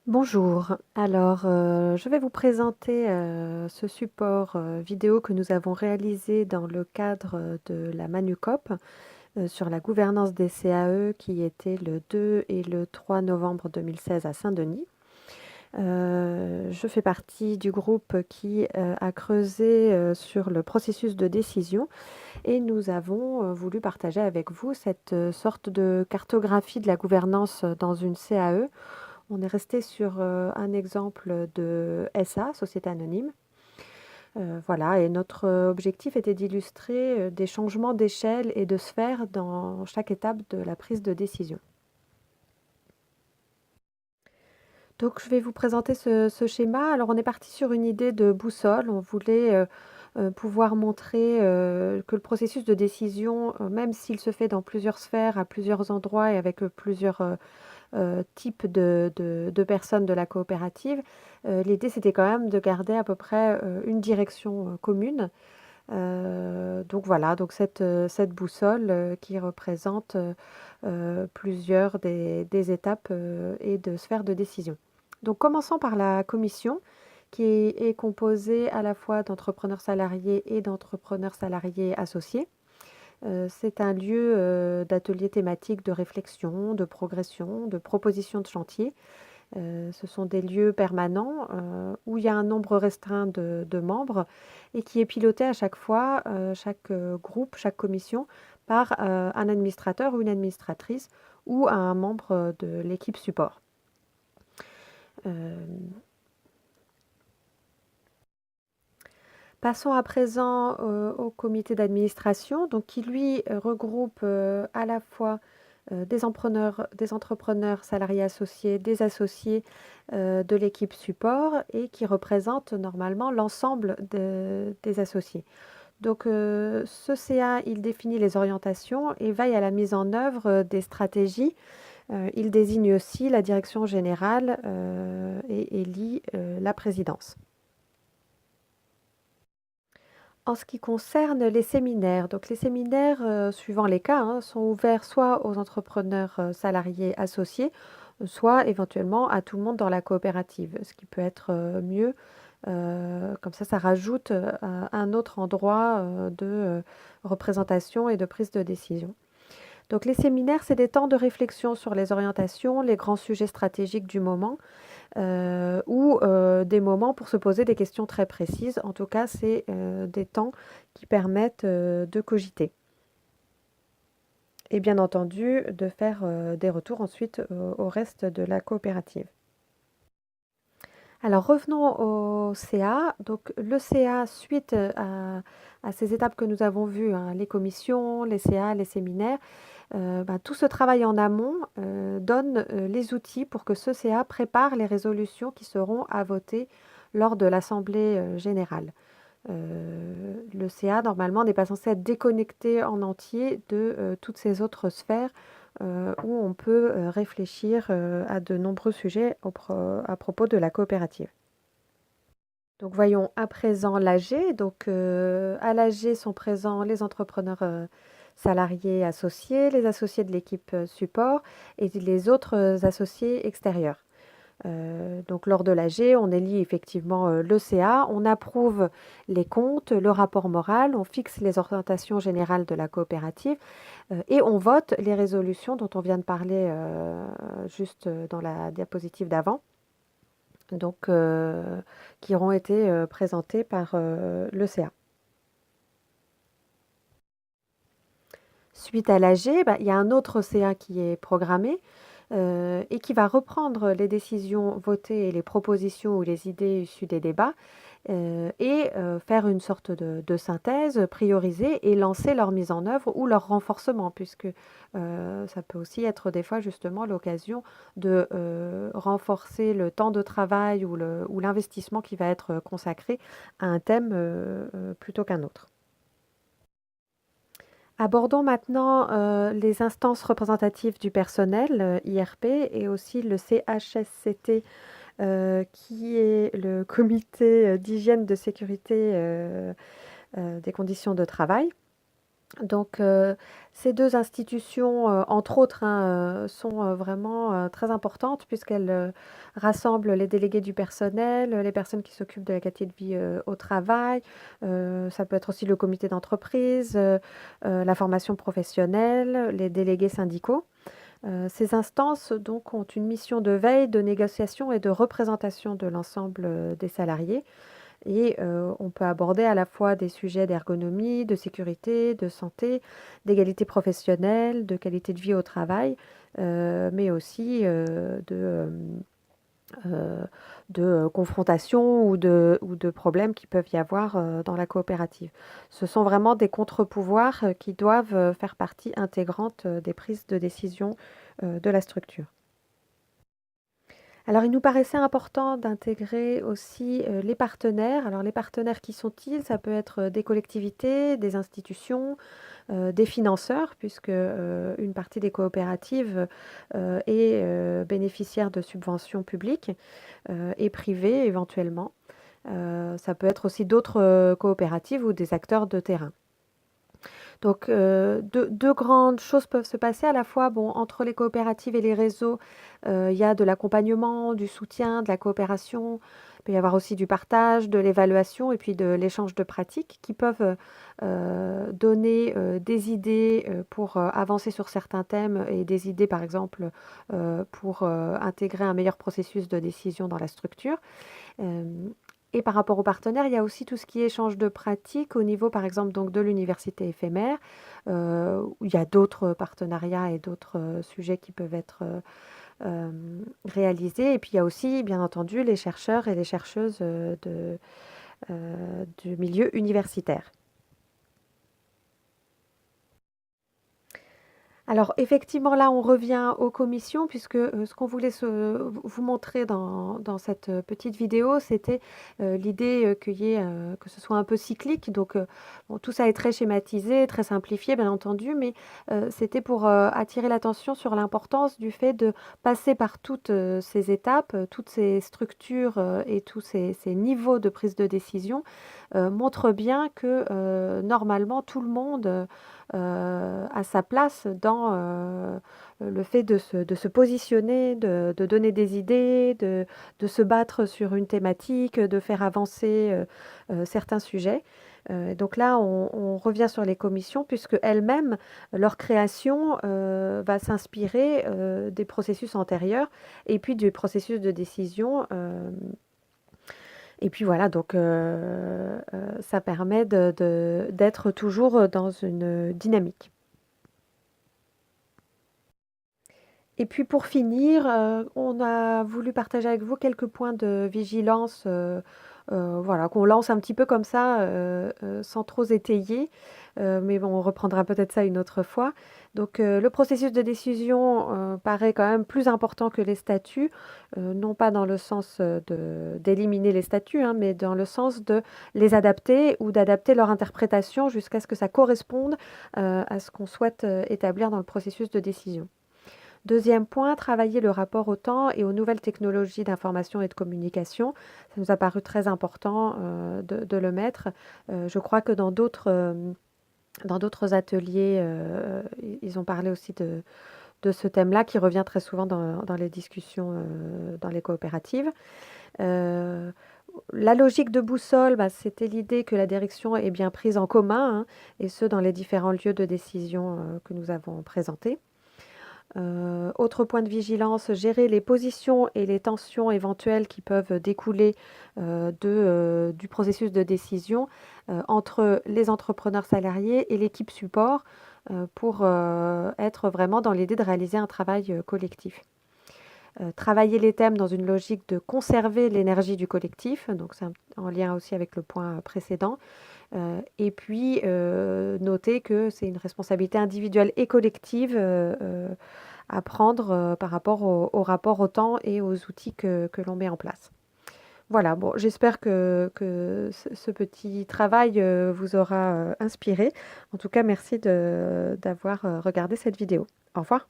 Bonjour, alors je vais vous présenter ce support vidéo que nous avons réalisé dans le cadre de la Manucop sur la gouvernance des CAE qui était le 2 et le 3 novembre 2016 à Saint-Denis. Je fais partie du groupe qui a creusé sur le processus de décision et nous avons voulu partager avec vous cette sorte de cartographie de la gouvernance dans une CAE. On est resté sur un exemple de SA, Société Anonyme. Voilà, et notre objectif était d'illustrer des changements d'échelle et de sphère dans chaque étape de la prise de décision. Donc je vais vous présenter ce schéma. Alors on est parti sur une idée de boussole. On voulait pouvoir montrer que le processus de décision, même s'il se fait dans plusieurs sphères, à plusieurs endroits et avec plusieurs types de personnes de la coopérative, l'idée c'était quand même de garder à peu près une direction commune. Donc voilà, donc cette boussole qui représente plusieurs des étapes et de sphères de décision. Donc commençons par la commission qui est composée à la fois d'entrepreneurs salariés et d'entrepreneurs salariés associés. C'est un lieu d'ateliers thématiques de réflexion, de progression, de proposition de chantier. Ce sont des lieux permanents où il y a un nombre restreint de membres et qui est piloté à chaque fois, chaque groupe, chaque commission, par un administrateur ou une administratrice ou un membre de l'équipe support. Euh, Passons à présent au comité d'administration, donc qui lui regroupe à la fois des entrepreneurs salariés associés, des associés de l'équipe support et qui représente normalement l'ensemble des associés. Donc ce CA, il définit les orientations et veille à la mise en œuvre des stratégies. Il désigne aussi la direction générale et élit la présidence. En ce qui concerne les séminaires, donc les séminaires, suivant les cas, hein, sont ouverts soit aux entrepreneurs salariés associés, soit éventuellement à tout le monde dans la coopérative, ce qui peut être mieux. Comme ça rajoute un autre endroit de représentation et de prise de décision. Donc les séminaires, c'est des temps de réflexion sur les orientations, les grands sujets stratégiques du moment, ou des moments pour se poser des questions très précises. En tout cas, c'est des temps qui permettent de cogiter. Et bien entendu, de faire des retours ensuite au reste de la coopérative. Alors revenons au CA. Donc le CA, suite à ces étapes que nous avons vues, hein, les commissions, les CA, les séminaires, tout ce travail en amont donne les outils pour que ce CA prépare les résolutions qui seront à voter lors de l'Assemblée générale. Le CA, normalement, n'est pas censé être déconnecté en entier de toutes ces autres sphères où on peut réfléchir à de nombreux sujets à propos de la coopérative. Donc voyons à présent l'AG. Donc à l'AG sont présents les entrepreneurs salariés associés, les associés de l'équipe support et les autres associés extérieurs. Donc lors de l'AG, on élit effectivement le CA, on approuve les comptes, le rapport moral, on fixe les orientations générales de la coopérative et on vote les résolutions dont on vient de parler juste dans la diapositive d'avant, donc qui auront été présentées par le CA. Suite à l'AG, il y a un autre CA qui est programmé et qui va reprendre les décisions votées et les propositions ou les idées issues des débats et faire une sorte de synthèse, prioriser et lancer leur mise en œuvre ou leur renforcement, puisque ça peut aussi être des fois justement l'occasion de renforcer le temps de travail ou l'investissement qui va être consacré à un thème plutôt qu'un autre. Abordons maintenant les instances représentatives du personnel, IRP, et aussi le CHSCT, qui est le comité d'hygiène de sécurité des conditions de travail. Donc, ces 2 institutions, entre autres, hein, sont, vraiment, très importantes puisqu'elles, rassemblent les délégués du personnel, les personnes qui s'occupent de la qualité de vie, au travail, ça peut être aussi le comité d'entreprise, la formation professionnelle, les délégués syndicaux. Ces instances donc ont une mission de veille, de négociation et de représentation de l'ensemble, des salariés et on peut aborder à la fois des sujets d'ergonomie, de sécurité, de santé, d'égalité professionnelle, de qualité de vie au travail, mais aussi, heu, confrontations ou de problèmes qui peuvent y avoir, dans la coopérative. Ce sont vraiment des contre-pouvoirs, qui doivent, faire partie intégrante, des prises de décision, de la structure. Alors, il nous paraissait important d'intégrer aussi, les partenaires. Alors, les partenaires, qui sont-ils? Ça peut être, des collectivités, des institutions, des financeurs puisque, une partie des coopératives, est, bénéficiaire de subventions publiques, et privées éventuellement. Ça peut être aussi d'autres, coopératives ou des acteurs de terrain. Donc, 2 grandes choses peuvent se passer à la fois, bon, entre les coopératives et les réseaux, il y a de l'accompagnement, du soutien, de la coopération. Il peut y avoir aussi du partage, de l'évaluation et puis de l'échange de pratiques qui peuvent, donner, des idées, pour, avancer sur certains thèmes et des idées, par exemple, pour, intégrer un meilleur processus de décision dans la structure. Hem et par rapport aux partenaires, il y a aussi tout ce qui est échange de pratiques au niveau, par exemple, donc de l'université éphémère, où il y a d'autres partenariats et d'autres, sujets qui peuvent être, réalisés et puis il y a aussi, bien entendu, les chercheurs et les chercheuses, du milieu universitaire. Alors effectivement, là, on revient aux commissions puisque, ce qu'on voulait vous montrer dans cette, petite vidéo, c'était, l'idée, qu'il y ait, que ce soit un peu cyclique donc, bon, tout ça est très schématisé, très simplifié, bien entendu, mais, c'était pour, attirer l'attention sur l'importance du fait de passer par toutes, ces étapes, toutes ces structures, et tous ces niveaux de prise de décision, montrent bien que, normalement tout le monde, à sa place dans, le fait de se positionner, de donner des idées, de se battre sur une thématique, de faire avancer, certains sujets. Donc là, on revient sur les commissions puisque elles-mêmes, leur création, va s'inspirer, des processus antérieurs et puis du processus de décision, et puis voilà, donc ça permet d'être toujours dans une dynamique. Et puis pour finir, on a voulu partager avec vous quelques points de vigilance, voilà, qu'on lance un petit peu comme ça, sans trop étayer, mais bon, on reprendra peut-être ça une autre fois. Donc, le processus de décision, paraît quand même plus important que les statuts, non pas dans le sens, d'éliminer les statuts, hein, mais dans le sens de les adapter ou d'adapter leur interprétation jusqu'à ce que ça corresponde, à ce qu'on souhaite, établir dans le processus de décision. Deuxième point, travailler le rapport au temps et aux nouvelles technologies d'information et de communication. Ça nous a paru très important, de le mettre. Je crois que dans d'autres ateliers, ils ont parlé aussi de ce thème-là qui revient très souvent dans les discussions, dans les coopératives. Heu, la logique de boussole, bah, c'était l'idée que la direction est bien prise en commun, hein, et ce dans les différents lieux de décision, que nous avons présentés. Autre point de vigilance, gérer les positions et les tensions éventuelles qui peuvent découler, du processus de décision, entre les entrepreneurs salariés et l'équipe support, pour, être vraiment dans l'idée de réaliser un travail, collectif. Travailler les thèmes dans une logique de conserver l'énergie du collectif, donc c'est en lien aussi avec le point, précédent. Et puis, noter que c'est une responsabilité individuelle et collective, à prendre, par rapport au rapport au temps et aux outils que l'on met en place. Voilà, bon, j'espère que ce petit travail, vous aura, inspiré. En tout cas, merci d'avoir, regardé cette vidéo. Au revoir.